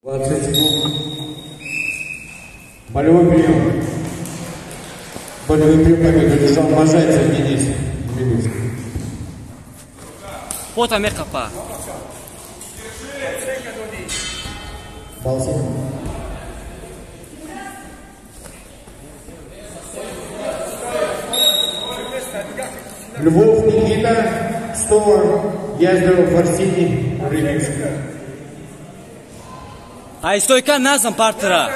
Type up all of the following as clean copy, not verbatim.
20 секунд. Болевой прием. Болевой прием победу держал Можайцев Денис. Пота мерка па. Балсин. Львов Никита, Стовар, Яздеров Арсений, Рыбинск. Ай, стойка назад, партнера.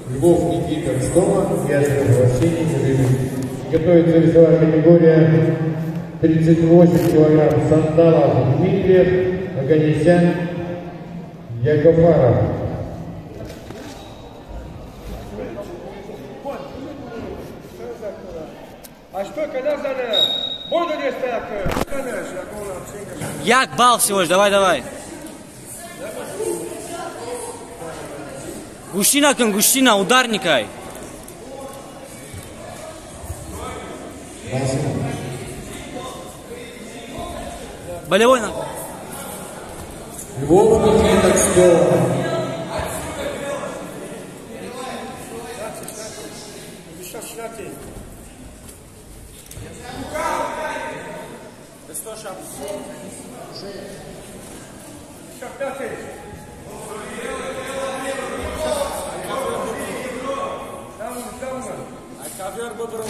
Львов Никита, Стовар, Яздеров Арсений, Рыбинск. Готовится весовая категория 38 килограмм. Сандалов Дмитриев, Аганесян, Ягафаров. А что, когда за буду не так? Як бал всего лишь, давай. Гущина кын гущина, ударникай. Болевой на. Львов Никита, Стовар. Ковер бобро.